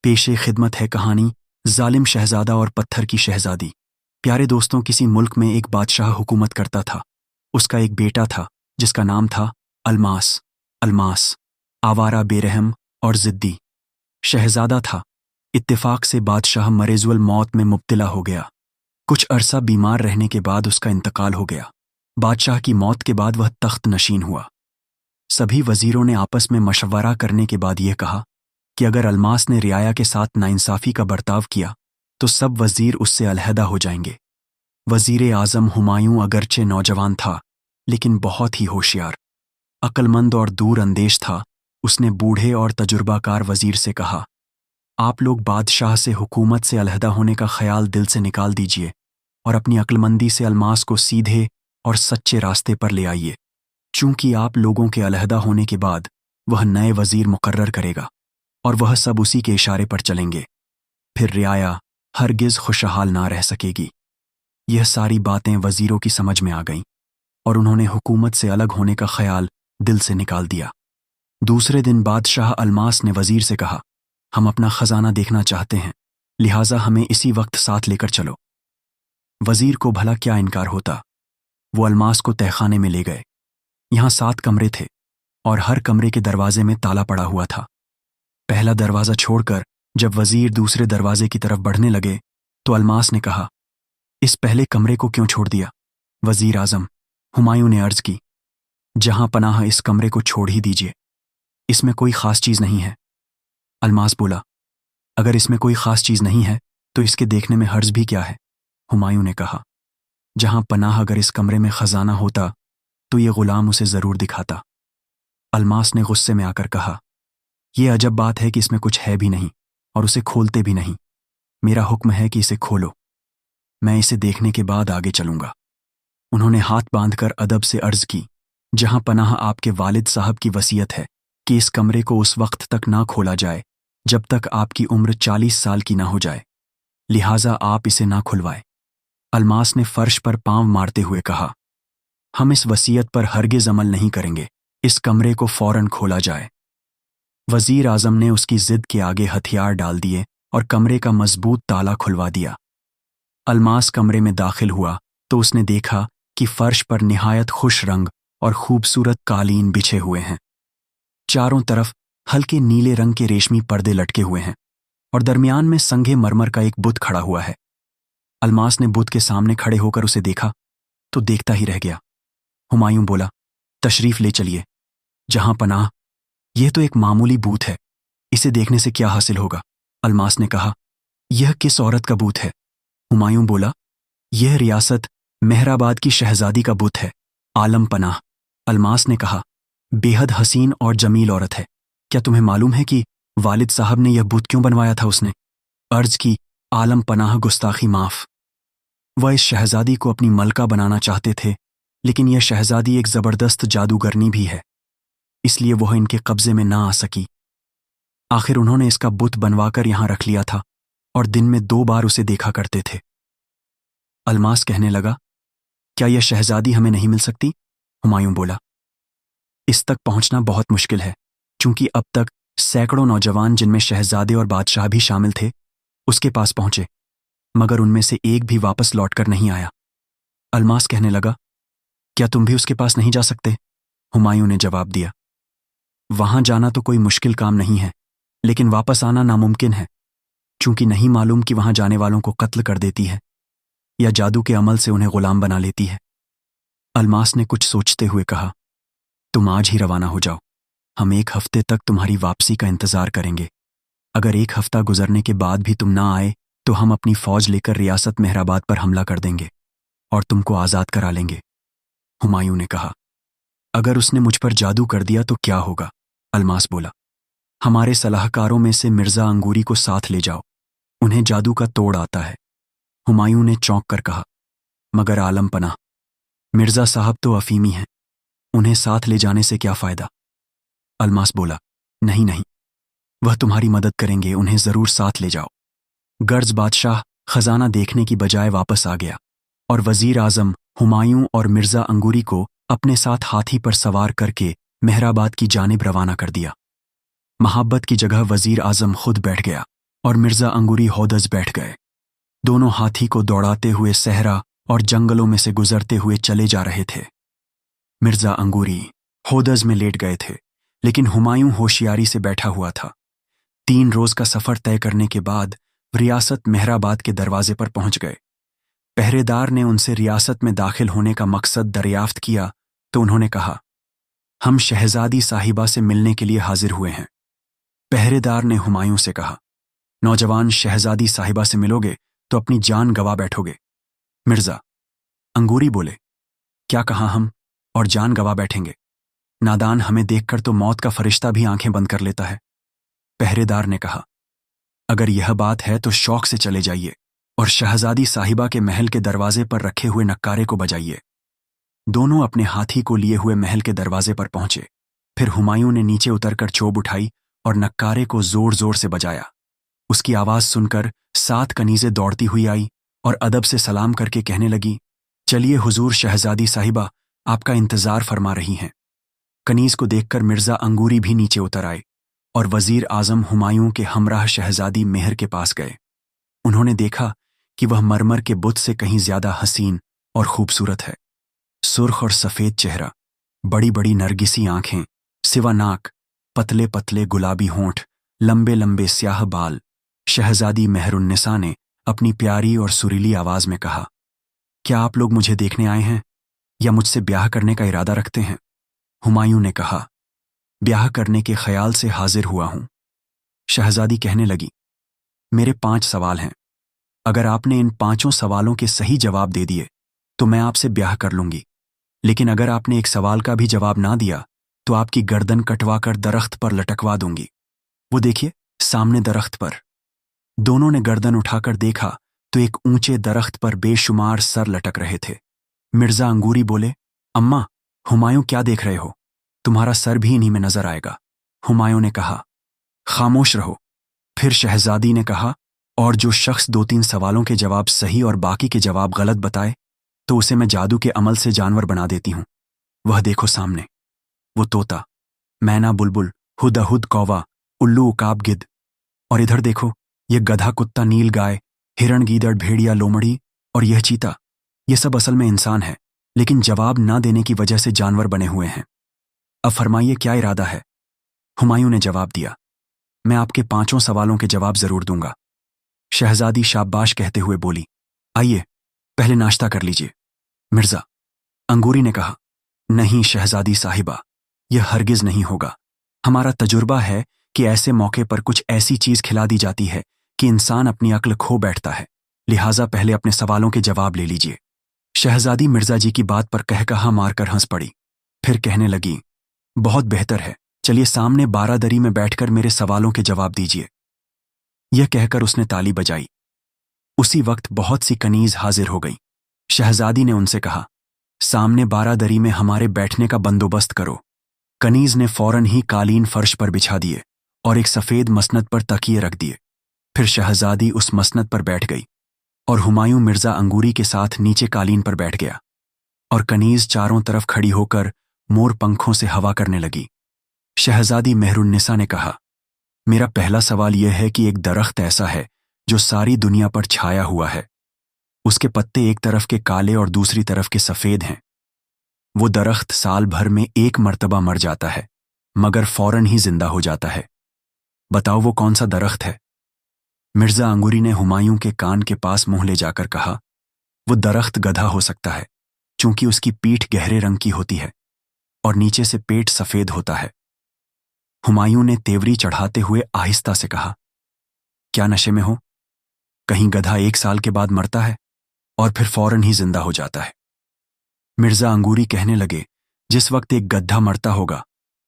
पेशे खिदमत है कहानी जालिम शहजादा और पत्थर की शहजादी। प्यारे दोस्तों, किसी मुल्क में एक बादशाह हुकूमत करता था। उसका एक बेटा था जिसका नाम था अलमास। अलमास आवारा, बेरहम और ज़िद्दी शहजादा था। इत्तेफाक से बादशाह मरेजुल मौत में मुब्तला हो गया। कुछ अरसा बीमार रहने के बाद उसका इंतकाल हो गया। बादशाह की मौत के बाद वह तख्त नशीन हुआ। सभी वजीरों ने आपस में मशवरा करने के बाद यह कहा कि अगर अलमास ने रियाया के साथ नाइंसाफ़ी का बर्ताव किया तो सब वजीर उससे अलहदा हो जाएंगे। वजीर आज़म हुमायूं अगरचे नौजवान था, लेकिन बहुत ही होशियार, अक्लमंद और दूर अंदेश था। उसने बूढ़े और तजुर्बाकार वजीर से कहा, आप लोग बादशाह से हुकूमत से अलहदा होने का ख्याल दिल से निकाल दीजिए और अपनी अक्लमंदी से अलमास को सीधे और सच्चे रास्ते पर ले आइए। चूंकि आप लोगों के अलहदा होने के बाद वह नए वजीर मुकर्रर करेगा और वह सब उसी के इशारे पर चलेंगे। फिर रियाया हरगिज खुशहाल ना रह सकेगी। यह सारी बातें वजीरों की समझ में आ गईं और उन्होंने हुकूमत से अलग होने का ख्याल दिल से निकाल दिया। दूसरे दिन बादशाह अलमास ने वजीर से कहा, हम अपना खजाना देखना चाहते हैं, लिहाजा हमें इसी वक्त साथ लेकर चलो। वजीर को भला क्या इनकार होता। वो अलमास को तहखाने में ले गए। यहाँ 7 कमरे थे और हर कमरे के दरवाजे में ताला पड़ा हुआ था। पहला दरवाज़ा छोड़कर जब वजीर दूसरे दरवाजे की तरफ बढ़ने लगे तो अलमास ने कहा, इस पहले कमरे को क्यों छोड़ दिया? वजीर आज़म हुमायूं ने अर्ज की, जहां पनाह इस कमरे को छोड़ ही दीजिए, इसमें कोई ख़ास चीज़ नहीं है। अलमास बोला, अगर इसमें कोई ख़ास चीज़ नहीं है तो इसके देखने में हर्ज भी क्या है? हुमायूं ने कहा, जहां पनाह अगर इस कमरे में ख़जाना होता तो ये ग़ुलाम उसे ज़रूर दिखाता। अलमास ने गुस्से में आकर कहा, यह अजब बात है कि इसमें कुछ है भी नहीं और उसे खोलते भी नहीं। मेरा हुक्म है कि इसे खोलो, मैं इसे देखने के बाद आगे चलूंगा। उन्होंने हाथ बांधकर अदब से अर्ज की, जहां पनाह आपके वालिद साहब की वसीयत है कि इस कमरे को उस वक्त तक ना खोला जाए जब तक आपकी उम्र 40 साल की ना हो जाए, लिहाजा आप इसे ना खुलवाए। अलमास ने फर्श पर पांव मारते हुए कहा, हम इस वसीयत पर हरगिज अमल नहीं करेंगे, इस कमरे को फौरन खोला जाए। वजीर आज़म ने उसकी जिद के आगे हथियार डाल दिए और कमरे का मजबूत ताला खुलवा दिया। अलमास कमरे में दाखिल हुआ तो उसने देखा कि फर्श पर निहायत खुश रंग और खूबसूरत कालीन बिछे हुए हैं। चारों तरफ हल्के नीले रंग के रेशमी पर्दे लटके हुए हैं और दरमियान में संगे मरमर का एक बुत खड़ा हुआ है। अलमास ने बुत के सामने खड़े होकर उसे देखा तो देखता ही रह गया। हुमायूं बोला, तशरीफ ले चलिए। जहां पनाह, यह तो एक मामूली बूथ है, इसे देखने से क्या हासिल होगा? अलमास ने कहा, यह किस औरत का बूथ है? हुमायूं बोला, यह रियासत मेहराबाद की शहजादी का बुत है, आलम पनाह। अलमास ने कहा, बेहद हसीन और जमील औरत है। क्या तुम्हें मालूम है कि वालिद साहब ने यह बुत क्यों बनवाया था? उसने अर्ज की, आलम पनाह गुस्ताखी माफ। वह इस शहजादी को अपनी मलका बनाना चाहते थे, लेकिन यह शहजादी एक ज़बरदस्त जादूगरनी भी है, इसलिए वह इनके कब्जे में ना आ सकी। आखिर उन्होंने इसका बुत बनवाकर यहां रख लिया था और दिन में 2 बार उसे देखा करते थे। अलमास कहने लगा, क्या यह शहजादी हमें नहीं मिल सकती? हुमायूं बोला, इस तक पहुंचना बहुत मुश्किल है, चूंकि अब तक सैकड़ों नौजवान, जिनमें शहजादे और बादशाह भी शामिल थे, उसके पास पहुंचे, मगर उनमें से एक भी वापस लौटकर नहीं आया। अलमास कहने लगा, क्या तुम भी उसके पास नहीं जा सकते? हुमायूं ने जवाब दिया, वहां जाना तो कोई मुश्किल काम नहीं है, लेकिन वापस आना नामुमकिन है, चूंकि नहीं मालूम कि वहां जाने वालों को कत्ल कर देती है या जादू के अमल से उन्हें गुलाम बना लेती है। अलमास ने कुछ सोचते हुए कहा, तुम आज ही रवाना हो जाओ, हम 1 हफ्ते तक तुम्हारी वापसी का इंतजार करेंगे। अगर 1 हफ्ता गुजरने के बाद भी तुम ना आए तो हम अपनी फौज लेकर रियासत मेहराबाद पर हमला कर देंगे और तुमको आज़ाद करा लेंगे। हुमायूं ने कहा, अगर उसने मुझ पर जादू कर दिया तो क्या होगा? अलमास बोला, हमारे सलाहकारों में से मिर्ज़ा अंगूरी को साथ ले जाओ, उन्हें जादू का तोड़ आता है। हुमायूं ने चौंक कर कहा, मगर आलम पनाह, मिर्ज़ा साहब तो अफीमी हैं, उन्हें साथ ले जाने से क्या फ़ायदा? अलमास बोला, नहीं नहीं, वह तुम्हारी मदद करेंगे, उन्हें ज़रूर साथ ले जाओ। गर्ज बादशाह खजाना देखने की बजाय वापस आ गया और वजीर आज़म हुमायूं और मिर्ज़ा अंगूरी को अपने साथ हाथी पर सवार करके मेहराबाद की जानिब रवाना कर दिया। महाब्बत की जगह वजीर आज़म खुद बैठ गया और मिर्जा अंगूरी हौदज बैठ गए। दोनों हाथी को दौड़ाते हुए सहरा और जंगलों में से गुजरते हुए चले जा रहे थे। मिर्जा अंगूरी हौदज में लेट गए थे, लेकिन हुमायूं होशियारी से बैठा हुआ था। 3 रोज का सफर तय करने के बाद रियासत मेहराबाद के दरवाजे पर पहुंच गए। पहरेदार ने उनसे रियासत में दाखिल होने का मकसद दरियाफ्त किया तो उन्होंने कहा, हम शहजादी साहिबा से मिलने के लिए हाजिर हुए हैं। पहरेदार ने हुमायूं से कहा, नौजवान, शहजादी साहिबा से मिलोगे तो अपनी जान गंवा बैठोगे। मिर्जा अंगूरी बोले, क्या कहा हम और जान गंवा बैठेंगे? नादान, हमें देखकर तो मौत का फरिश्ता भी आंखें बंद कर लेता है। पहरेदार ने कहा, अगर यह बात है तो शौक से चले जाइए और शहजादी साहिबा के महल के दरवाजे पर रखे हुए नक्कारे को बजाइए। दोनों अपने हाथी को लिए हुए महल के दरवाजे पर पहुंचे। फिर हुमायूं ने नीचे उतरकर चोब उठाई और नक्कारे को जोर जोर से बजाया। उसकी आवाज सुनकर 7 कनीजें दौड़ती हुई आई और अदब से सलाम करके कहने लगी, चलिए हुजूर, शहजादी साहिबा आपका इंतजार फरमा रही हैं। कनीज को देखकर मिर्जा अंगूरी भी नीचे उतर आए और वजीर आजम हुमायूं के हमराह शहजादी मेहर के पास गए। उन्होंने देखा कि वह मरमर के बुत से कहीं ज्यादा हसीन और खूबसूरत है। सुर्ख और सफेद चेहरा, बड़ी बड़ी नरगिसी आंखें, सिवा नाक, पतले पतले गुलाबी होंठ, लंबे लंबे स्याह बाल। शहजादी मेहरुन्निसा ने अपनी प्यारी और सुरीली आवाज में कहा, क्या आप लोग मुझे देखने आए हैं या मुझसे ब्याह करने का इरादा रखते हैं? हुमायूं ने कहा, ब्याह करने के ख्याल से हाजिर हुआ हूं। शहजादी कहने लगी, मेरे 5 सवाल हैं। अगर आपने इन 5 सवालों के सही जवाब दे दिए तो मैं आपसे ब्याह कर लूंगी, लेकिन अगर आपने एक सवाल का भी जवाब ना दिया तो आपकी गर्दन कटवाकर दरख्त पर लटकवा दूंगी। वो देखिए, सामने दरख्त पर। दोनों ने गर्दन उठाकर देखा तो एक ऊंचे दरख्त पर बेशुमार सर लटक रहे थे। मिर्जा अंगूरी बोले, अम्मा, हुमायूं क्या देख रहे हो? तुम्हारा सर भी इन्हीं में नजर आएगा। हुमायूं ने कहा, खामोश रहो। फिर शहजादी ने कहा, और जो शख्स 2-3 सवालों के जवाब सही और बाकी के जवाब गलत बताए तो उसे मैं जादू के अमल से जानवर बना देती हूं। वह देखो सामने, वो तोता, मैना बुलबुल, हुदहुद कौवा, उल्लू उकाब गिद्ध। और इधर देखो, यह गधा कुत्ता, नील गाय, हिरण गीदड़, भेड़िया लोमड़ी और यह चीता। ये सब असल में इंसान है, लेकिन जवाब ना देने की वजह से जानवर बने हुए हैं। अब फरमाइए क्या इरादा है? हुमायूं ने जवाब दिया, मैं आपके 5 सवालों के जवाब जरूर दूंगा। शहजादी शाबाश कहते हुए बोली, आइए पहले नाश्ता कर लीजिए। मिर्जा अंगूरी ने कहा, नहीं शहजादी साहिबा, यह हरगिज नहीं होगा। हमारा तजुर्बा है कि ऐसे मौके पर कुछ ऐसी चीज खिला दी जाती है कि इंसान अपनी अक्ल खो बैठता है, लिहाजा पहले अपने सवालों के जवाब ले लीजिए। शहजादी मिर्जा जी की बात पर कहकहा मारकर हंस पड़ी। फिर कहने लगी, बहुत बेहतर है, चलिए सामने बारादरी में बैठकर मेरे सवालों के जवाब दीजिए। यह कहकर उसने ताली बजाई। उसी वक्त बहुत सी कनीज हाजिर हो गई। शहजादी ने उनसे कहा, सामने बारादरी में हमारे बैठने का बंदोबस्त करो। कनीज ने फौरन ही कालीन फर्श पर बिछा दिए और एक सफेद मसनद पर तकिए रख दिए। फिर शहजादी उस मसनद पर बैठ गई और हुमायूं मिर्जा अंगूरी के साथ नीचे कालीन पर बैठ गया और कनीज चारों तरफ खड़ी होकर मोर पंखों से हवा करने लगी। शहजादी मेहरुन्निसा ने कहा, मेरा पहला सवाल यह है कि एक दरख्त ऐसा है जो सारी दुनिया पर छाया हुआ है। उसके पत्ते एक तरफ के काले और दूसरी तरफ के सफेद हैं। वो दरख्त साल भर में 1 मर्तबा मर जाता है, मगर फौरन ही जिंदा हो जाता है। बताओ वो कौन सा दरख्त है? मिर्जा अंगूरी ने हुमायूं के कान के पास मुंह ले जाकर कहा, वो दरख्त गधा हो सकता है, चूंकि उसकी पीठ गहरे रंग की होती है और नीचे से पेट सफेद होता है। हुमायूं ने तेवरी चढ़ाते हुए आहिस्ता से कहा, क्या नशे में हो? कहीं गधा 1 साल के बाद मरता है और फिर फौरन ही जिंदा हो जाता है। मिर्जा अंगूरी कहने लगे, जिस वक्त एक गधा मरता होगा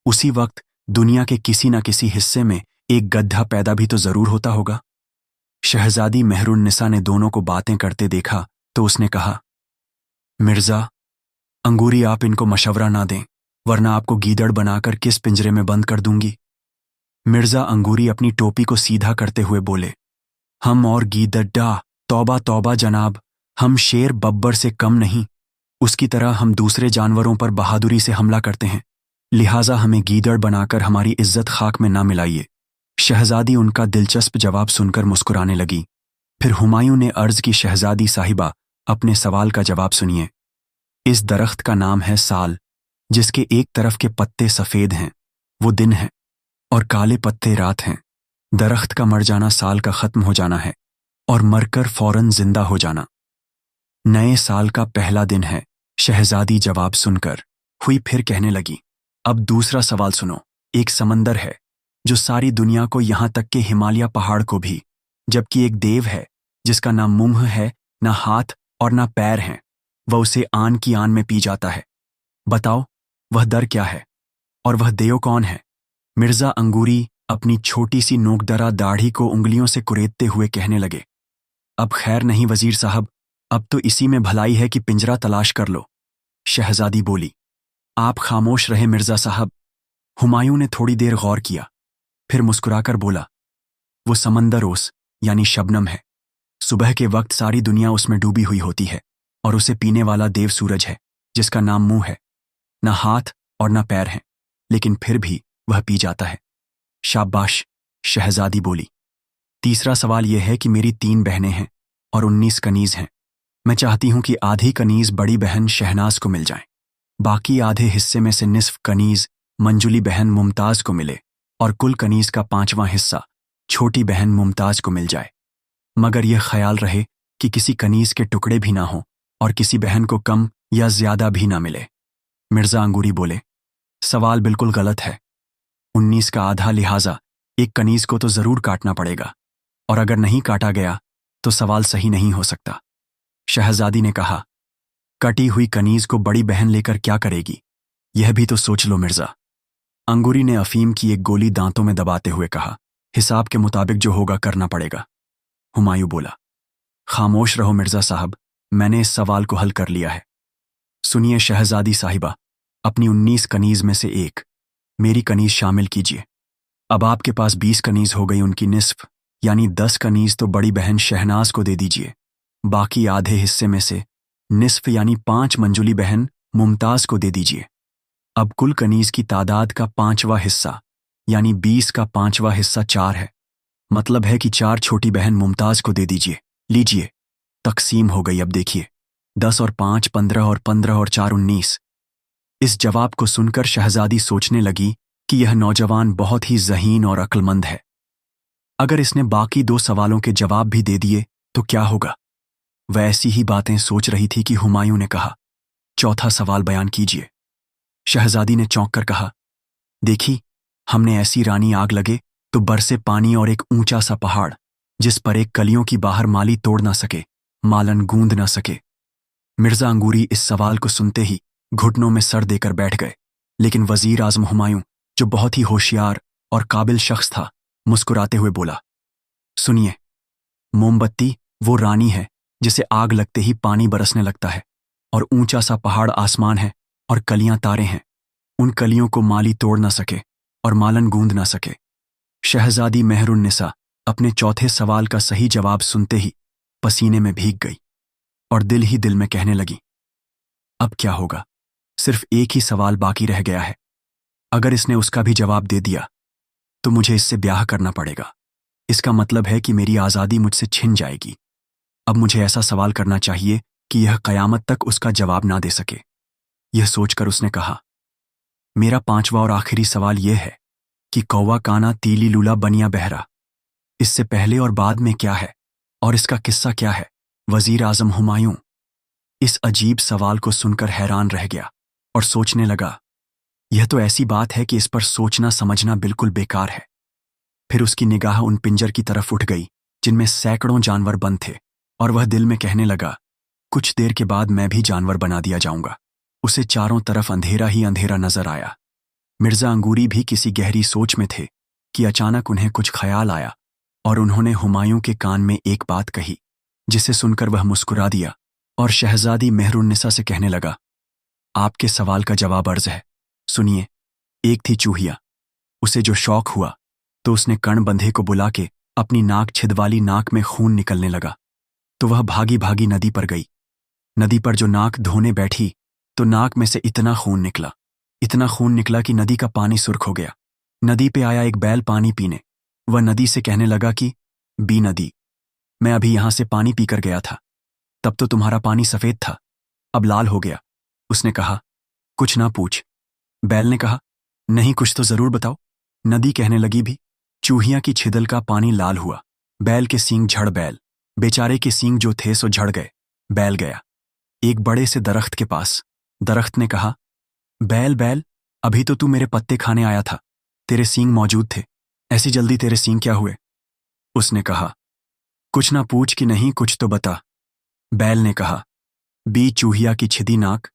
उसी वक्त दुनिया के किसी न किसी हिस्से में एक गधा पैदा भी तो जरूर होता होगा। शहजादी मेहरुन्निसा ने दोनों को बातें करते देखा तो उसने कहा, मिर्जा अंगूरी, आप इनको मशवरा ना दें, वरना आपको गीदड़ बनाकर किस पिंजरे में बंद कर दूंगी। मिर्जा अंगूरी अपनी टोपी को सीधा करते हुए बोले, हम और गीदड्डा, तौबा तौबा जनाब, हम शेर बब्बर से कम नहीं। उसकी तरह हम दूसरे जानवरों पर बहादुरी से हमला करते हैं, लिहाजा हमें गीदड़ बनाकर हमारी इज्जत खाक में ना मिलाइए। शहजादी उनका दिलचस्प जवाब सुनकर मुस्कुराने लगी। फिर हुमायूं ने अर्ज की, शहजादी साहिबा, अपने सवाल का जवाब सुनिए। इस दरख्त का नाम है साल, जिसके एक तरफ के पत्ते सफ़ेद हैं, वो दिन है, और काले पत्ते रात हैं। दरख्त का मर जाना साल का ख़त्म हो जाना है, और मरकर फौरन जिंदा हो जाना नए साल का पहला दिन है। शहजादी जवाब सुनकर हुई फिर कहने लगी, अब दूसरा सवाल सुनो। एक समंदर है जो सारी दुनिया को, यहाँ तक के हिमालय पहाड़ को भी, जबकि एक देव है जिसका ना मुंह है, ना हाथ और ना पैर हैं, वह उसे आन की आन में पी जाता है। बताओ वह दर क्या है, और वह देव कौन है? मिर्जा अंगूरी अपनी छोटी सी नोकदरा दाढ़ी को उंगलियों से कुरेदते हुए कहने लगे, अब खैर नहीं वजीर साहब, अब तो इसी में भलाई है कि पिंजरा तलाश कर लो। शहजादी बोली, आप खामोश रहे मिर्जा साहब। हुमायूं ने थोड़ी देर गौर किया, फिर मुस्कुराकर बोला, वो समंदर ओस यानी शबनम है। सुबह के वक्त सारी दुनिया उसमें डूबी हुई होती है, और उसे पीने वाला देव सूरज है, जिसका नाम मुंह है, ना हाथ और ना पैर हैं, लेकिन फिर भी वह पी जाता है। शाबाश, शहजादी बोली। तीसरा सवाल यह है कि मेरी 3 बहनें हैं और 19 कनीज हैं। मैं चाहती हूं कि आधी कनीज बड़ी बहन शहनाज को मिल जाए, बाकी आधे हिस्से में से निस्फ कनीज मंजुली बहन मुमताज को मिले, और कुल कनीज का 5वां हिस्सा छोटी बहन मुमताज को मिल जाए। मगर यह ख्याल रहे कि किसी कनीज के टुकड़े भी ना हो और किसी बहन को कम या ज्यादा भी ना मिले। मिर्जा अंगूरी बोले, सवाल बिल्कुल गलत है। 19 का आधा, लिहाजा एक कनीज को तो जरूर काटना पड़ेगा, और अगर नहीं काटा गया तो सवाल सही नहीं हो सकता। शहजादी ने कहा, कटी हुई कनीज को बड़ी बहन लेकर क्या करेगी, यह भी तो सोच लो मिर्जा। अंगूरी ने अफीम की एक गोली दांतों में दबाते हुए कहा, हिसाब के मुताबिक जो होगा करना पड़ेगा। हुमायूं बोला, खामोश रहो मिर्जा साहब, मैंने इस सवाल को हल कर लिया है। सुनिए शहजादी साहिबा, अपनी 19 कनीज में से एक मेरी कनीज शामिल कीजिए। अब आपके पास 20 कनीज हो गई, उनकी निस्फ यानी 10 कनीज तो बड़ी बहन शहनाज को दे दीजिए। बाकी आधे हिस्से में से निस्फ यानी 5 मंजुली बहन मुमताज को दे दीजिए। अब कुल कनीज की तादाद का 5वां हिस्सा यानी 20 का 5वां हिस्सा 4 है। मतलब है कि 4 छोटी बहन मुमताज को दे दीजिए। लीजिए, तकसीम हो गई। अब देखिए, 10 और 5 15 और 15 और 4 19। इस जवाब को सुनकर शहजादी सोचने लगी कि यह नौजवान बहुत ही ज़हीन और अक्लमंद है। अगर इसने बाकी 2 सवालों के जवाब भी दे दिए तो क्या होगा? वह ऐसी ही बातें सोच रही थी कि हुमायूं ने कहा, चौथा सवाल बयान कीजिए। शहजादी ने चौंक कर कहा, देखी, हमने ऐसी रानी आग लगे तो बरसे पानी और एक ऊंचा सा पहाड़, जिस पर एक कलियों की बाहर माली तोड़ ना सके, मालन गूंद ना सके। मिर्जा अंगूरी इस सवाल को सुनते ही घुटनों में सर देकर बैठ गए, लेकिन वजीर आजम हुमायूं, जो बहुत ही होशियार और काबिल शख्स था, मुस्कुराते हुए बोला, सुनिए, मोमबत्ती वो रानी है जिसे आग लगते ही पानी बरसने लगता है, और ऊंचा सा पहाड़ आसमान है, और कलियां तारे हैं। उन कलियों को माली तोड़ ना सके और मालन गूंद ना सके। शहजादी मेहरुन्निसा अपने चौथे सवाल का सही जवाब सुनते ही पसीने में भीग गई और दिल ही दिल में कहने लगी, अब क्या होगा? सिर्फ एक ही सवाल बाकी रह गया है। अगर इसने उसका भी जवाब दे दिया तो मुझे इससे ब्याह करना पड़ेगा। इसका मतलब है कि मेरी आज़ादी मुझसे छिन जाएगी। अब मुझे ऐसा सवाल करना चाहिए कि यह क़यामत तक उसका जवाब ना दे सके। यह सोचकर उसने कहा, मेरा 5वां और आखिरी सवाल यह है कि कौवा काना तीली लूला बनिया बहरा, इससे पहले और बाद में क्या है और इसका किस्सा क्या है? वजीर आजम हुमायूं इस अजीब सवाल को सुनकर हैरान रह गया और सोचने लगा, यह तो ऐसी बात है कि इस पर सोचना समझना बिल्कुल बेकार है। फिर उसकी निगाह उन पिंजर की तरफ उठ गई जिनमें सैकड़ों जानवर बंद थे, और वह दिल में कहने लगा, कुछ देर के बाद मैं भी जानवर बना दिया जाऊंगा। उसे चारों तरफ अंधेरा ही अंधेरा नजर आया। मिर्जा अंगूरी भी किसी गहरी सोच में थे कि अचानक उन्हें कुछ ख्याल आया, और उन्होंने हुमायूं के कान में एक बात कही, जिसे सुनकर वह मुस्कुरा दिया और शहजादी मेहरुन्निसा से कहने लगा, आपके सवाल का जवाब अर्ज है। सुनिए, एक थी चूहिया, उसे जो शौक हुआ तो उसने कण बंधे को बुला के अपनी नाक छिदवाली, नाक में खून निकलने लगा तो वह भागी भागी नदी पर गई। नदी पर जो नाक धोने बैठी तो नाक में से इतना खून निकला कि नदी का पानी सुर्ख हो गया। नदी पे आया एक बैल पानी पीने, वह नदी से कहने लगा कि बी नदी, मैं अभी यहां से पानी पीकर गया था, तब तो तुम्हारा पानी सफेद था, अब लाल हो गया। उसने कहा, कुछ ना पूछ। बैल ने कहा, नहीं कुछ तो जरूर बताओ। नदी कहने लगी, भी चूहिया की छिदल का पानी लाल हुआ। बैल के सींग झड़, बैल बेचारे के सींग जो थे सो झड़ गए। बैल गया एक बड़े से दरख्त के पास। दरख्त ने कहा, बैल बैल, अभी तो तू मेरे पत्ते खाने आया था, तेरे सींग मौजूद थे, ऐसी जल्दी तेरे सींग क्या हुए? उसने कहा, कुछ ना पूछ कि नहीं कुछ तो बता। बैल ने कहा, बी चूहिया की छिदी नाक,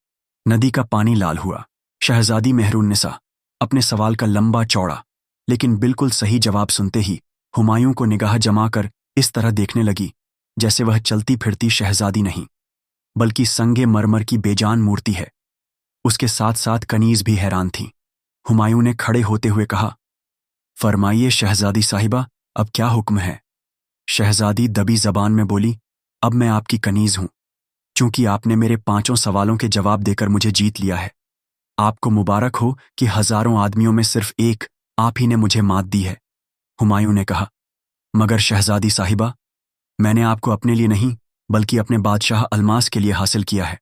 नदी का पानी लाल हुआ। शहजादी मेहरुन्निसा अपने सवाल का लंबा चौड़ा लेकिन बिल्कुल सही जवाब सुनते ही हुमायूं को निगाह जमाकर इस तरह देखने लगी जैसे वह चलती फिरती शहजादी नहीं बल्कि संगे मरमर की बेजान मूर्ति है। उसके साथ साथ कनीज भी हैरान थी। हुमायूं ने खड़े होते हुए कहा, फरमाइए शहजादी साहिबा, अब क्या हुक्म है? शहजादी दबी जबान में बोली, अब मैं आपकी कनीज हूं, चूंकि आपने मेरे 5 सवालों के जवाब देकर मुझे जीत लिया है। आपको मुबारक हो कि हजारों आदमियों में सिर्फ एक आप ही ने मुझे मात दी है। हुमायूं ने कहा, मगर शहजादी साहिबा, मैंने आपको अपने लिए नहीं बल्कि अपने बादशाह अलमास के लिए हासिल किया है।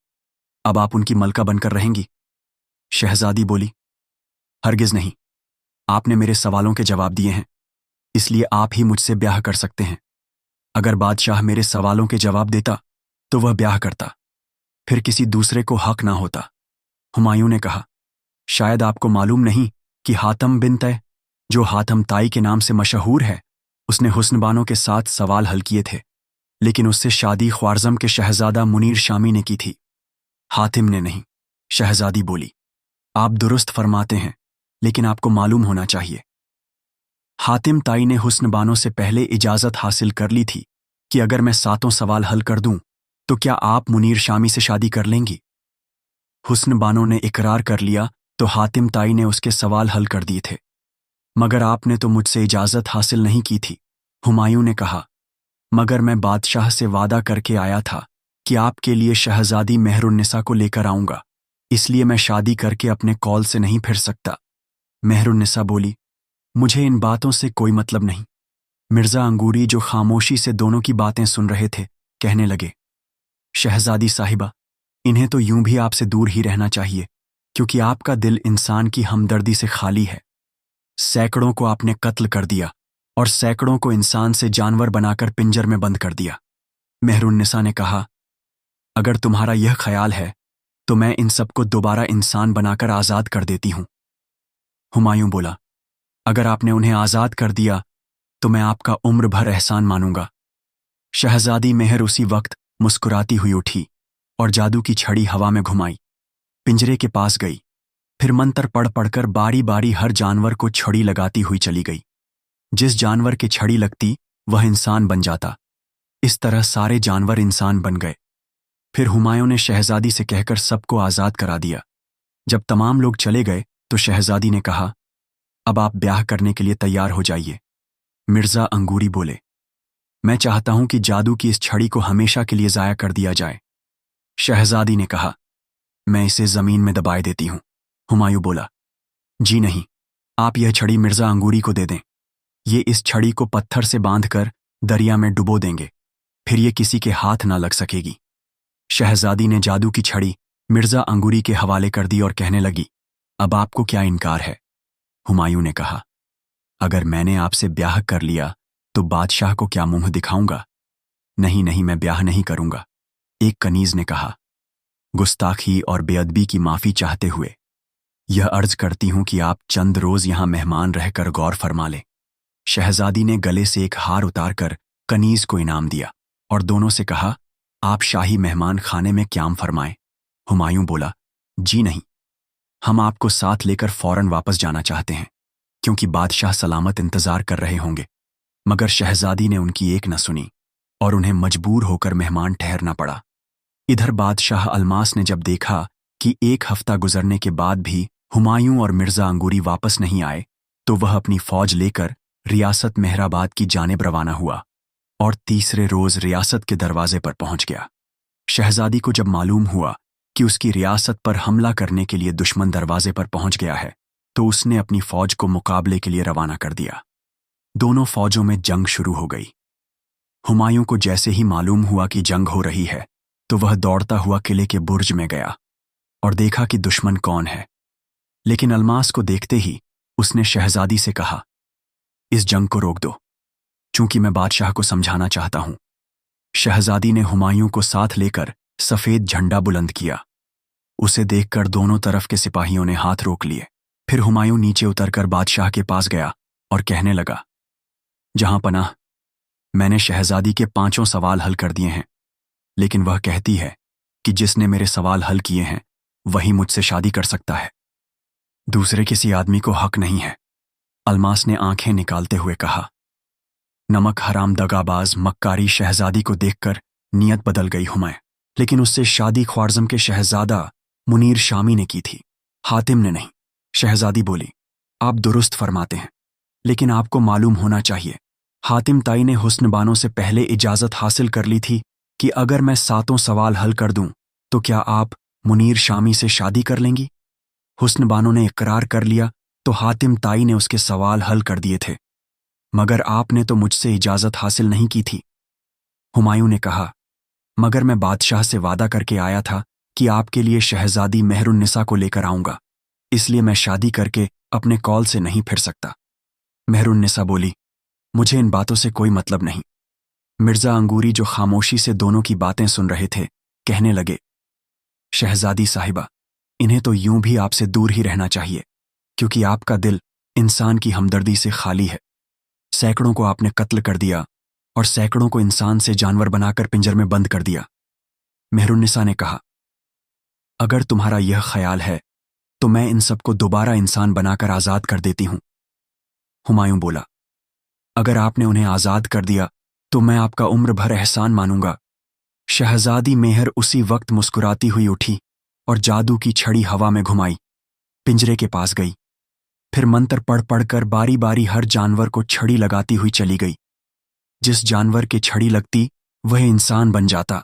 अब आप उनकी मलका बनकर रहेंगी। शहजादी बोली, हरगिज नहीं, आपने मेरे सवालों के जवाब दिए हैं, इसलिए आप ही मुझसे ब्याह कर सकते हैं। अगर बादशाह मेरे सवालों के जवाब देता तो वह ब्याह करता, फिर किसी दूसरे को हक ना होता। हुमायूं ने कहा, शायद आपको मालूम नहीं कि हातम बिन तय, जो हातम ताई के नाम से मशहूर है, उसने हुस्नबानों के साथ सवाल हल किए थे, लेकिन उससे शादी ख्वारज़म के शहजादा मुनीर शामी ने की थी, हातिम ने नहीं। शहजादी बोली, आप दुरुस्त फरमाते हैं, लेकिन आपको मालूम होना चाहिए, हातिम ताई ने हुस्नबानों से पहले इजाज़त हासिल कर ली थी कि अगर मैं 7 सवाल हल कर दूं तो क्या आप मुनीर शामी से शादी कर लेंगी? हुस्नबानों ने इकरार कर लिया तो हातिम ताई ने उसके सवाल हल कर दिए थे। मगर आपने तो मुझसे इजाज़त हासिल नहीं की थी। हुमायूं ने कहा, मगर मैं बादशाह से वादा करके आया था कि आपके लिए शहजादी मेहरुन्निसा को लेकर आऊंगा, इसलिए मैं शादी करके अपने कौल से नहीं फिर सकता। मेहरुन्निसा बोली, मुझे इन बातों से कोई मतलब नहीं। मिर्ज़ा अंगूरी जो खामोशी से दोनों की बातें सुन रहे थे कहने लगे, शहजादी साहिबा, इन्हें तो यूं भी आपसे दूर ही रहना चाहिए, क्योंकि आपका दिल इंसान की हमदर्दी से खाली है। सैकड़ों को आपने कत्ल कर दिया और सैकड़ों को इंसान से जानवर बनाकर पिंजर में बंद कर दिया। मेहरुन्निसा ने कहा, अगर तुम्हारा यह ख्याल है तो मैं इन सबको दोबारा इंसान बनाकर आज़ाद कर देती हूं। हुमायूं बोला, अगर आपने उन्हें आज़ाद कर दिया तो मैं आपका उम्र भर एहसान मानूंगा। शहजादी मेहर उसी वक्त मुस्कुराती हुई उठी और जादू की छड़ी हवा में घुमाई, पिंजरे के पास गई, फिर मंत्र पढ़ पढ़कर बारी बारी हर जानवर को छड़ी लगाती हुई चली गई। जिस जानवर की छड़ी लगती वह इंसान बन जाता। इस तरह सारे जानवर इंसान बन गए। फिर हुमायूं ने शहजादी से कहकर सबको आज़ाद करा दिया। जब तमाम लोग चले गए तो शहजादी ने कहा, अब आप ब्याह करने के लिए तैयार हो जाइए। मिर्ज़ा अंगूरी बोले, मैं चाहता हूं कि जादू की इस छड़ी को हमेशा के लिए ज़ाया कर दिया जाए। शहजादी ने कहा, मैं इसे ज़मीन में दबाए देती हूं। हुमायूं बोला, जी नहीं, आप यह छड़ी मिर्ज़ा अंगूरी को दे दें। ये इस छड़ी को पत्थर से बांधकर दरिया में डुबो देंगे, फिर ये किसी के हाथ ना लग सकेगी। शहजादी ने जादू की छड़ी मिर्ज़ा अंगूरी के हवाले कर दी और कहने लगी, अब आपको क्या इनकार है? हुमायूं ने कहा, अगर मैंने आपसे ब्याह कर लिया तो बादशाह को क्या मुंह दिखाऊंगा? नहीं नहीं, मैं ब्याह नहीं करूंगा। एक कनीज ने कहा, गुस्ताखी और बेअदबी की माफी चाहते हुए यह अर्ज करती हूं कि आप चंद रोज यहां मेहमान रहकर गौर फरमा लें। शहजादी ने गले से एक हार उतारकर कनीज को इनाम दिया और दोनों से कहा, आप शाही मेहमान खाने में क्याम फरमाएं। हुमायूं बोला, जी नहीं, हम आपको साथ लेकर फौरन वापस जाना चाहते हैं, क्योंकि बादशाह सलामत इंतजार कर रहे होंगे। मगर शहजादी ने उनकी एक न सुनी और उन्हें मजबूर होकर मेहमान ठहरना पड़ा। इधर बादशाह अलमास ने जब देखा कि 1 हफ्ता गुजरने के बाद भी हुमायूं और मिर्ज़ा अंगूरी वापस नहीं आए, तो वह अपनी फौज लेकर रियासत मेहराबाद की जानिब रवाना हुआ और तीसरे रोज रियासत के दरवाजे पर पहुंच गया। शहजादी को जब मालूम हुआ कि उसकी रियासत पर हमला करने के लिए दुश्मन दरवाजे पर पहुंच गया है, तो उसने अपनी फौज को मुकाबले के लिए रवाना कर दिया। दोनों फौजों में जंग शुरू हो गई। हुमायूं को जैसे ही मालूम हुआ कि जंग हो रही है तो वह दौड़ता हुआ किले के बुर्ज में गया और देखा कि दुश्मन कौन है। लेकिन अलमास को देखते ही उसने शहजादी से कहा, इस जंग को रोक दो, चूंकि मैं बादशाह को समझाना चाहता हूं। शहजादी ने हुमायूं को साथ लेकर सफेद झंडा बुलंद किया। उसे देखकर दोनों तरफ के सिपाहियों ने हाथ रोक लिए। फिर हुमायूं नीचे उतरकर बादशाह के पास गया और कहने लगा, जहां पनाह, मैंने शहजादी के 5 सवाल हल कर दिए हैं, लेकिन वह कहती है कि जिसने मेरे सवाल हल किए हैं वही मुझसे शादी कर सकता है, दूसरे किसी आदमी को हक नहीं है। अलमास ने आंखें निकालते हुए कहा। नमक हराम दगाबाज मक्कारी शहजादी को देखकर नीयत बदल गई हुमायूं, लेकिन उससे शादी ख्वारज़म के शहजादा मुनीर शामी ने की थी, हातिम ने नहीं। शहजादी बोली, आप दुरुस्त फरमाते हैं, लेकिन आपको मालूम होना चाहिए हातिम ताई ने हुस्न बानो से पहले इजाज़त हासिल कर ली थी कि अगर मैं 7 सवाल हल कर दूं तो क्या आप मुनीर शामी से शादी कर लेंगी। हुस्न बानो ने इकरार कर लिया तो हातिम ताई ने उसके सवाल हल कर दिए थे, मगर आपने तो मुझसे इजाज़त हासिल नहीं की थी। हुमायूं ने कहा, मगर मैं बादशाह से वादा करके आया था कि आपके लिए शहजादी मेहरुन्निसा को लेकर आऊंगा, इसलिए मैं शादी करके अपने कौल से नहीं फिर सकता। मेहरुन्निसा बोली, मुझे इन बातों से कोई मतलब नहीं। मिर्जा अंगूरी जो खामोशी से दोनों की बातें सुन रहे थे कहने लगे, शहजादी साहिबा, इन्हें तो यूं भी आपसे दूर ही रहना चाहिए, क्योंकि आपका दिल इंसान की हमदर्दी से खाली है। सैकड़ों को आपने कत्ल कर दिया और सैकड़ों को इंसान से जानवर बनाकर पिंजर में बंद कर दिया। मेहरुन्निसा ने कहा, अगर तुम्हारा यह ख्याल है तो मैं इन सबको दोबारा इंसान बनाकर आज़ाद कर देती हूं। हुमायूं बोला, अगर आपने उन्हें आज़ाद कर दिया तो मैं आपका उम्र भर एहसान मानूंगा। शहजादी मेहर उसी वक्त मुस्कुराती हुई उठी और जादू की छड़ी हवा में घुमाई, पिंजरे के पास गई, फिर मंत्र पढ़ पढ़कर बारी बारी हर जानवर को छड़ी लगाती हुई चली गई। जिस जानवर के छड़ी लगती वह इंसान बन जाता।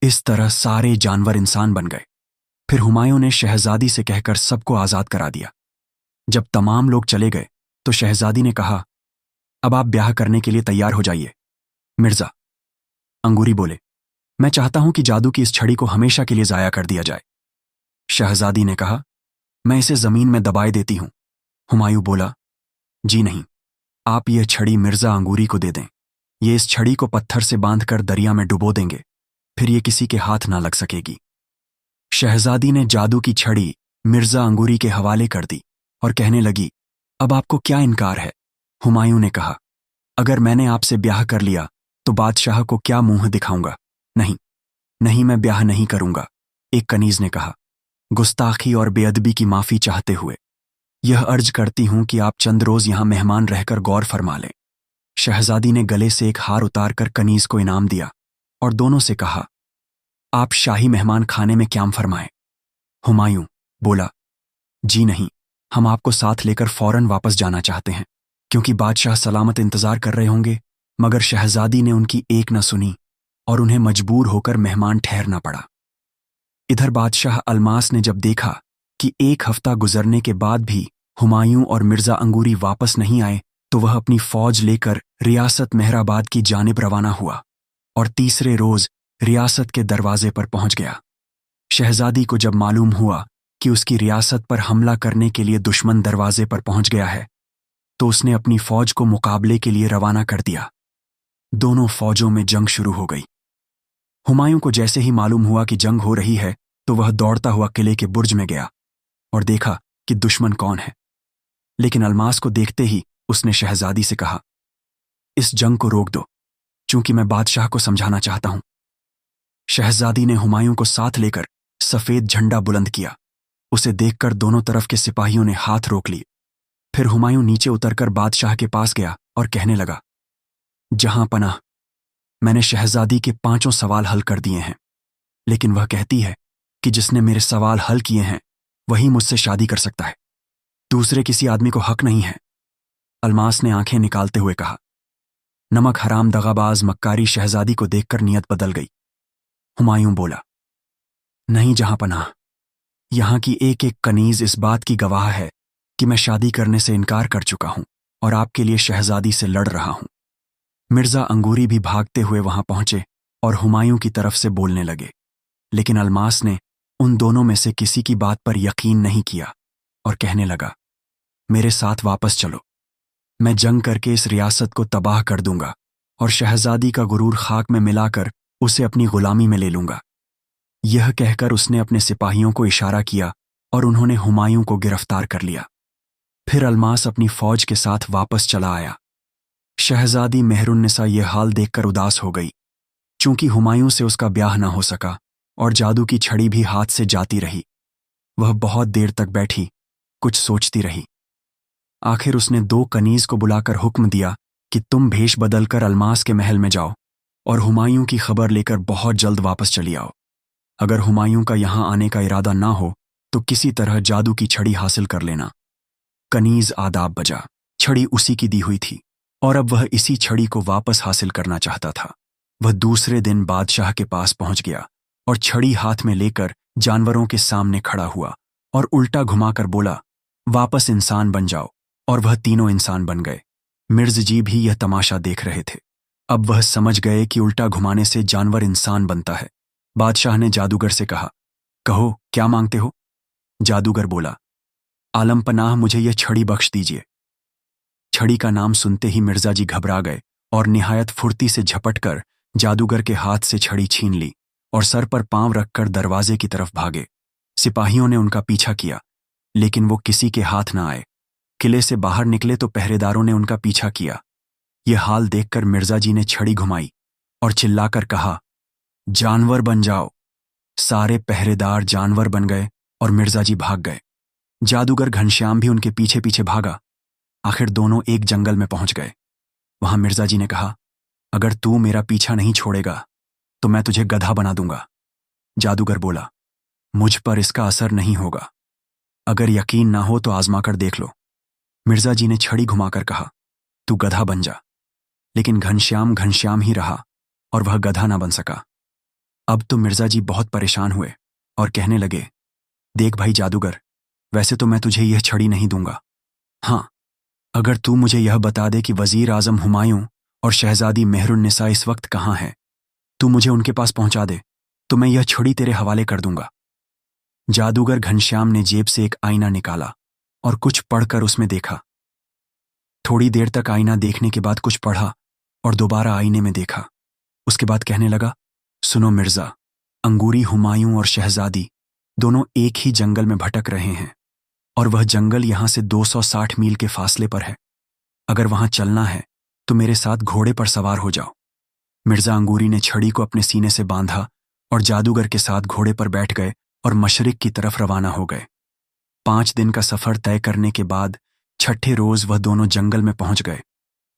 इस तरह सारे जानवर इंसान बन गए। फिर हुमायूं ने शहजादी से कहकर सबको आज़ाद करा दिया। जब तमाम लोग चले गए तो शहजादी ने कहा, अब आप ब्याह करने के लिए तैयार हो जाइए। मिर्जा अंगूरी बोले, मैं चाहता हूं कि जादू की इस छड़ी को हमेशा के लिए जाया कर दिया जाए। शहजादी ने कहा, मैं इसे जमीन में दबाए देती हूं। हुमायूं बोला, जी नहीं, आप यह छड़ी मिर्जा अंगूरी को दे दें। ये इस छड़ी को पत्थर से बांधकर दरिया में डुबो देंगे, फिर ये किसी के हाथ ना लग सकेगी। शहजादी ने जादू की छड़ी मिर्जा अंगूरी के हवाले कर दी और कहने लगी, अब आपको क्या इनकार है। हुमायूं ने कहा, अगर मैंने आपसे ब्याह कर लिया तो बादशाह को क्या मुंह दिखाऊंगा। नहीं नहीं, मैं ब्याह नहीं करूंगा। एक कनीज ने कहा, गुस्ताखी और बेअदबी की माफी चाहते हुए यह अर्ज करती हूं कि आप चंद रोज यहां मेहमान रहकर गौर फरमा लें। शहजादी ने गले से एक हार उतारकर कनीज को इनाम दिया और दोनों से कहा, आप शाही मेहमान खाने में क्याम फरमाएं। हुमायूं बोला, जी नहीं, हम आपको साथ लेकर फौरन वापस जाना चाहते हैं, क्योंकि बादशाह सलामत इंतजार कर रहे होंगे। मगर शहजादी ने उनकी एक न सुनी और उन्हें मजबूर होकर मेहमान ठहरना पड़ा। इधर बादशाह अलमास ने जब देखा कि 1 हफ्ता गुजरने के बाद भी हुमायूं और मिर्जा अंगूरी वापस नहीं आए तो वह अपनी फौज लेकर रियासत मेहराबाद की जानिब रवाना हुआ और तीसरे रोज रियासत के दरवाजे पर पहुंच गया। शहजादी को जब मालूम हुआ कि उसकी रियासत पर हमला करने के लिए दुश्मन दरवाजे पर पहुंच गया है तो उसने अपनी फौज को मुकाबले के लिए रवाना कर दिया। दोनों फौजों में जंग शुरू हो गई। हुमायूं को जैसे ही मालूम हुआ कि जंग हो रही है तो वह दौड़ता हुआ किले के बुर्ज में गया और देखा कि दुश्मन कौन है। लेकिन अलमास को देखते ही उसने शहजादी से कहा, इस जंग को रोक दो, चूंकि मैं बादशाह को समझाना चाहता हूं। शहजादी ने हुमायूं को साथ लेकर सफेद झंडा बुलंद किया। उसे देखकर दोनों तरफ के सिपाहियों ने हाथ रोक लिए। फिर हुमायूं नीचे उतरकर बादशाह के पास गया और कहने लगा, जहां पनाह, मैंने शहजादी के 5 सवाल हल कर दिए हैं, लेकिन वह कहती है कि जिसने मेरे सवाल हल किए हैं वही मुझसे शादी कर सकता है, दूसरे किसी आदमी को हक नहीं है। अलमास ने आंखें निकालते हुए कहा। नमक हराम दगाबाज मक्कारी शहजादी को देखकर नीयत बदल गई। हुमायूं बोला, नहीं जहां पनाह, यहां की एक एक कनीज इस बात की गवाह है कि मैं शादी करने से इनकार कर चुका हूं। और आपके लिए शहजादी से लड़ रहा हूं। मिर्जा अंगूरी भी भागते हुए वहां पहुंचे और हुमायूं की तरफ से बोलने लगे, लेकिन अलमास ने उन दोनों में से किसी की बात पर यकीन नहीं किया और कहने लगा, मेरे साथ वापस चलो, मैं जंग करके इस रियासत को तबाह कर दूंगा और शहजादी का गुरूर खाक में मिलाकर उसे अपनी गुलामी में ले लूंगा। यह कहकर उसने अपने सिपाहियों को इशारा किया और उन्होंने हुमायूं को गिरफ्तार कर लिया। फिर अलमास अपनी फौज के साथ वापस चला आया। शहजादी मेहरुन्निसा यह हाल देखकर उदास हो गई। चूंकि हुमायूं से उसका ब्याह ना हो सका और जादू की छड़ी भी हाथ से जाती रही, वह बहुत देर तक बैठी कुछ सोचती रही। आखिर उसने 2 कनीज को बुलाकर हुक्म दिया कि तुम भेष बदलकर अलमास के महल में जाओ और हुमायूं की खबर लेकर बहुत जल्द वापस चली आओ। अगर हुमायूं का यहां आने का इरादा ना हो तो किसी तरह जादू की छड़ी हासिल कर लेना। कनीज आदाब बजा। छड़ी उसी की दी हुई थी और अब वह इसी छड़ी को वापस हासिल करना चाहता था। वह दूसरे दिन बादशाह के पास पहुंच गया और छड़ी हाथ में लेकर जानवरों के सामने खड़ा हुआ और उल्टा घुमाकर बोला, वापस इंसान बन जाओ। और वह तीनों इंसान बन गए। मिर्ज जी भी यह तमाशा देख रहे थे। अब वह समझ गए कि उल्टा घुमाने से जानवर इंसान बनता है। बादशाह ने जादूगर से कहा, कहो क्या मांगते हो? जादूगर बोला, आलम पनाह, मुझे यह छड़ी बख्श दीजिए। छड़ी का नाम सुनते ही मिर्जा जी घबरा गए और निहायत फुर्ती से झपटकर जादूगर के हाथ से छड़ी छीन ली और सर पर पांव रखकर दरवाजे की तरफ भागे। सिपाहियों ने उनका पीछा किया, लेकिन वो किसी के हाथ न आए। किले से बाहर निकले तो पहरेदारों ने उनका पीछा किया। यह हाल देखकर मिर्जा जी ने छड़ी घुमाई और चिल्लाकर कहा, जानवर बन जाओ। सारे पहरेदार जानवर बन गए और मिर्जा जी भाग गए। जादूगर घनश्याम भी उनके पीछे पीछे भागा। आखिर दोनों एक जंगल में पहुंच गए। वहां मिर्जा जी ने कहा, अगर तू मेरा पीछा नहीं छोड़ेगा तो मैं तुझे गधा बना दूंगा। जादूगर बोला, मुझ पर इसका असर नहीं होगा। अगर यकीन ना हो तो आजमा कर देख लो। मिर्जा जी ने छड़ी घुमाकर कहा, तू गधा बन जा। लेकिन घनश्याम घनश्याम ही रहा और वह गधा ना बन सका। अब तो मिर्जा जी बहुत परेशान हुए और कहने लगे, देख भाई जादूगर, वैसे तो मैं तुझे यह छड़ी नहीं दूंगा। हाँ, अगर तू मुझे यह बता दे कि वजीर आजम हुमायूं और शहजादी मेहरुन्निसा इस वक्त कहाँ हैं, तू मुझे उनके पास पहुंचा दे तो मैं यह छड़ी तेरे हवाले कर दूंगा। जादूगर घनश्याम ने जेब से एक आईना निकाला और कुछ पढ़कर उसमें देखा। थोड़ी देर तक आईना देखने के बाद कुछ पढ़ा और दोबारा आईने में देखा। उसके बाद कहने लगा, सुनो मिर्जा, अंगूरी हुमायूं और शहजादी दोनों एक ही जंगल में भटक रहे हैं और वह जंगल यहां से 260 मील के फासले पर है। अगर वहां चलना है तो मेरे साथ घोड़े पर सवार हो जाओ। मिर्जा अंगूरी ने छड़ी को अपने सीने से बांधा और जादूगर के साथ घोड़े पर बैठ गए और मशरिक की तरफ रवाना हो गए। 5 दिन का सफर तय करने के बाद 6ठे रोज वह दोनों जंगल में पहुंच गए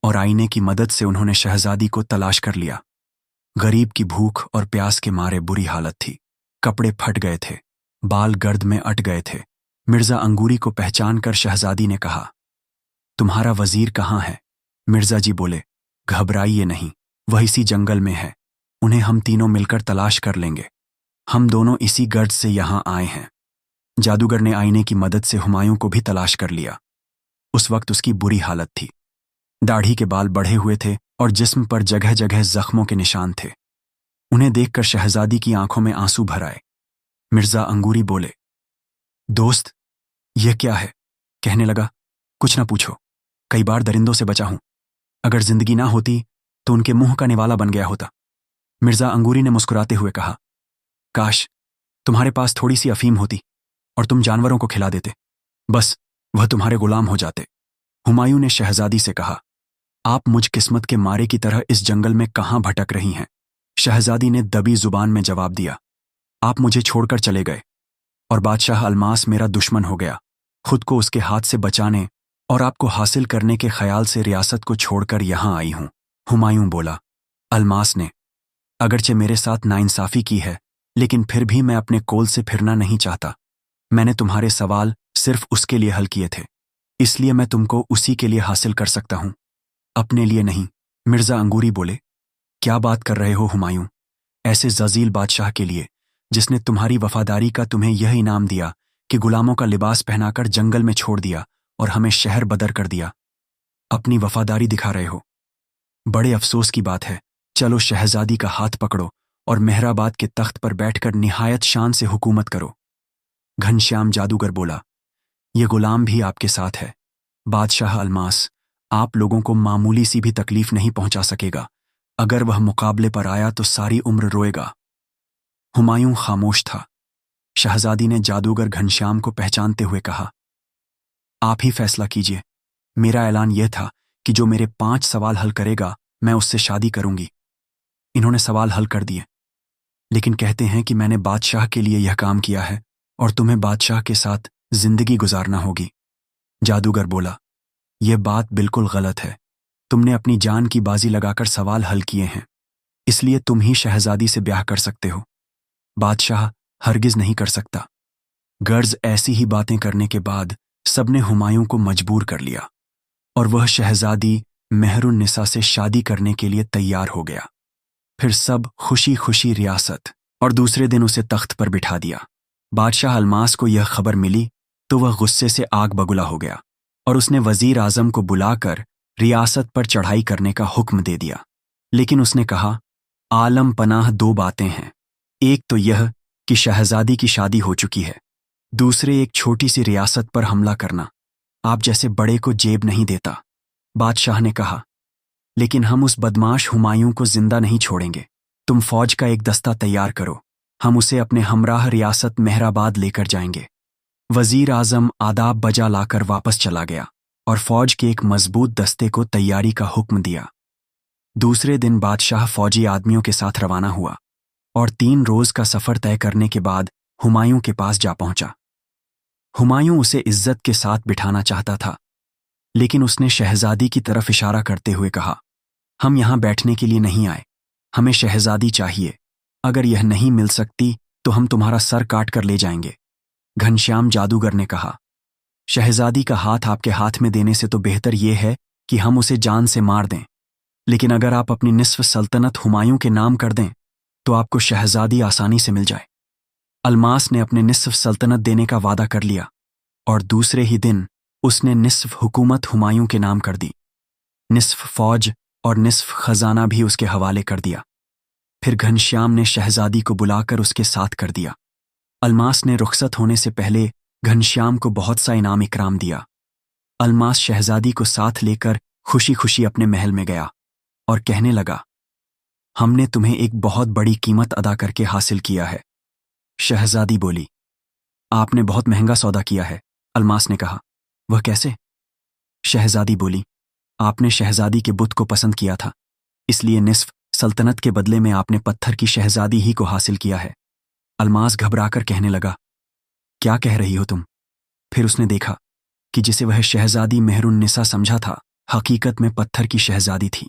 और आईने की मदद से उन्होंने शहजादी को तलाश कर लिया। गरीब की भूख और प्यास के मारे बुरी हालत थी। कपड़े फट गए थे, बाल गर्द में अट गए थे। मिर्जा अंगूरी को पहचान कर शहजादी ने कहा, तुम्हारा वजीर कहाँ है? मिर्जा जी बोले, घबराइए नहीं, वह इसी जंगल में है। उन्हें हम तीनों मिलकर तलाश कर लेंगे। हम दोनों इसी गर्ज से यहां आए हैं। जादूगर ने आईने की मदद से हुमायूं को भी तलाश कर लिया। उस वक्त उसकी बुरी हालत थी। दाढ़ी के बाल बढ़े हुए थे और जिस्म पर जगह जगह जख्मों के निशान थे। उन्हें देखकर शहजादी की आंखों में आंसू भर आए। मिर्जा अंगूरी बोले, दोस्त, यह क्या है? कहने लगा, कुछ ना पूछो, कई बार दरिंदों से बचा हूं। अगर जिंदगी ना होती तो उनके मुंह का निवाला बन गया होता। मिर्जा अंगूरी ने मुस्कुराते हुए कहा, काश तुम्हारे पास थोड़ी सी अफीम होती और तुम जानवरों को खिला देते, बस वह तुम्हारे गुलाम हो जाते। हुमायूं ने शहजादी से कहा, आप मुझ किस्मत के मारे की तरह इस जंगल में कहां भटक रही हैं? शहजादी ने दबी जुबान में जवाब दिया, आप मुझे छोड़कर चले गए और बादशाह अलमास मेरा दुश्मन हो गया। खुद को उसके हाथ से बचाने और आपको हासिल करने के ख्याल से रियासत को छोड़कर यहां आई हूं। हुमायूं बोला, अलमास ने अगरचे मेरे साथ नाइंसाफी की है, लेकिन फिर भी मैं अपने कोल से फिरना नहीं चाहता। मैंने तुम्हारे सवाल सिर्फ उसके लिए हल किए थे, इसलिए मैं तुमको उसी के लिए हासिल कर सकता हूं, अपने लिए नहीं। मिर्जा अंगूरी बोले, क्या बात कर रहे हो हुमायूं? ऐसे जजील बादशाह के लिए जिसने तुम्हारी वफादारी का तुम्हें यह इनाम दिया कि गुलामों का लिबास पहनाकर जंगल में छोड़ दिया और हमें शहर बदर कर दिया। अपनी वफादारी दिखा रहे हो। बड़े अफसोस की बात है। चलो शहजादी का हाथ पकड़ो और मेहराबाद के तख्त पर बैठकर निहायत शान से हुकूमत करो। घनश्याम जादूगर बोला, ये गुलाम भी आपके साथ है। बादशाह अलमास आप लोगों को मामूली सी भी तकलीफ नहीं पहुंचा सकेगा। अगर वह मुकाबले पर आया तो सारी उम्र रोएगा। हुमायूं खामोश था। शहजादी ने जादूगर घनश्याम को पहचानते हुए कहा, आप ही फैसला कीजिए। मेरा ऐलान यह था कि जो मेरे 5 सवाल हल करेगा मैं उससे शादी करूंगी। इन्होंने सवाल हल कर दिए, लेकिन कहते हैं कि मैंने बादशाह के लिए यह काम किया है और तुम्हें बादशाह के साथ जिंदगी गुजारना होगी। जादूगर बोला, यह बात बिल्कुल गलत है। तुमने अपनी जान की बाजी लगाकर सवाल हल किए हैं, इसलिए तुम ही शहजादी से ब्याह कर सकते हो। बादशाह हरगिज नहीं कर सकता। गर्ज ऐसी ही बातें करने के बाद सबने हुमायूं को मजबूर कर लिया और वह शहजादी मेहरुन्निसा से शादी करने के लिए तैयार हो गया। फिर सब खुशी खुशी रियासत और दूसरे दिन उसे तख्त पर बिठा दिया। बादशाह अलमास को यह खबर मिली तो वह गुस्से से आग बगुला हो गया और उसने वजीर आजम को बुलाकर रियासत पर चढ़ाई करने का हुक्म दे दिया। लेकिन उसने कहा, आलम पनाह 2 बातें हैं। एक तो यह कि शहजादी की शादी हो चुकी है, दूसरे एक छोटी सी रियासत पर हमला करना आप जैसे बड़े को जेब नहीं देता। बादशाह ने कहा, लेकिन हम उस बदमाश हुमायूं को जिंदा नहीं छोड़ेंगे। तुम फौज का एक दस्ता तैयार करो, हम उसे अपने हमराह रियासत मेहराबाद लेकर जाएंगे। वजीर आजम आदाब बजा लाकर वापस चला गया और फौज के एक मजबूत दस्ते को तैयारी का हुक्म दिया। दूसरे दिन बादशाह फौजी आदमियों के साथ रवाना हुआ और 3 रोज का सफर तय करने के बाद हुमायूं के पास जा पहुंचा। हुमायूं उसे इज्जत के साथ बिठाना चाहता था, लेकिन उसने शहजादी की तरफ इशारा करते हुए कहा, हम यहां बैठने के लिए नहीं आए, हमें शहजादी चाहिए। अगर यह नहीं मिल सकती तो हम तुम्हारा सर काट कर ले जाएंगे। घनश्याम जादूगर ने कहा, शहजादी का हाथ आपके हाथ में देने से तो बेहतर यह है कि हम उसे जान से मार दें, लेकिन अगर आप अपनी निस्फ सल्तनत हुमायूं के नाम कर दें तो आपको शहजादी आसानी से मिल जाए। अलमास ने अपने निस्फ सल्तनत देने का वादा कर लिया और दूसरे ही दिन उसने निस्फ हुकूमत हुमायूं के नाम कर दी। निस्फ फौज और निस्फ खजाना भी उसके हवाले कर दिया। फिर घनश्याम ने शहजादी को बुलाकर उसके साथ कर दिया। अलमास ने रुखसत होने से पहले घनश्याम को बहुत सा इनाम इकराम दिया। अलमास शहजादी को साथ लेकर खुशी खुशी अपने महल में गया और कहने लगा, हमने तुम्हें एक बहुत बड़ी कीमत अदा करके हासिल किया है। शहजादी बोली, आपने बहुत महंगा सौदा किया है। अलमास ने कहा, वह कैसे? शहजादी बोली, आपने शहजादी के बुत को पसंद किया था, इसलिए निस्फ सल्तनत के बदले में आपने पत्थर की शहजादी ही को हासिल किया है। अलमास घबराकर कहने लगा, क्या कह रही हो तुम? फिर उसने देखा कि जिसे वह शहजादी मेहरुन्निसा समझा था, हकीकत में पत्थर की शहजादी थी,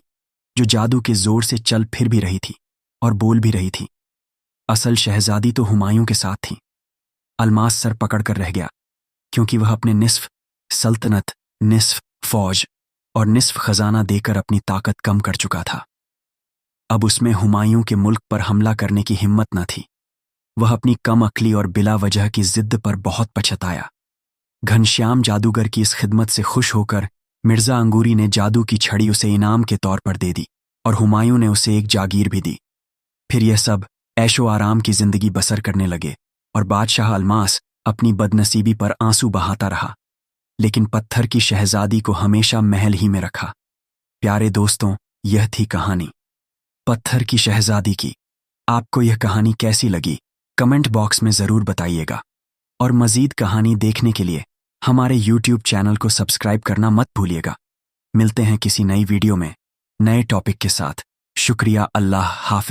जो जादू के जोर से चल फिर भी रही थी और बोल भी रही थी। असल शहजादी तो हुमायूं के साथ थी। अलमास सर पकड़कर रह गया, क्योंकि वह अपने निस्फ सल्तनत, निस्फ फौज और निस्फ खजाना देकर अपनी ताकत कम कर चुका था। अब उसमें हुमायूं के मुल्क पर हमला करने की हिम्मत न थी। वह अपनी कम अक्ली और बिला वजह की जिद्द पर बहुत पछताया। घनश्याम जादूगर की इस खिदमत से खुश होकर मिर्जा अंगूरी ने जादू की छड़ी उसे इनाम के तौर पर दे दी और हुमायूं ने उसे एक जागीर भी दी। फिर यह सब ऐशो आराम की जिंदगी बसर करने लगे और बादशाह अलमास अपनी बदनसीबी पर आंसू बहाता रहा, लेकिन पत्थर की शहजादी को हमेशा महल ही में रखा। प्यारे दोस्तों, यह थी कहानी पत्थर की शहजादी की। आपको यह कहानी कैसी लगी कमेंट बॉक्स में ज़रूर बताइएगा और मज़ीद कहानी देखने के लिए हमारे YouTube चैनल को सब्सक्राइब करना मत भूलिएगा। मिलते हैं किसी नई वीडियो में नए टॉपिक के साथ। शुक्रिया। अल्लाह हाफ़िज़।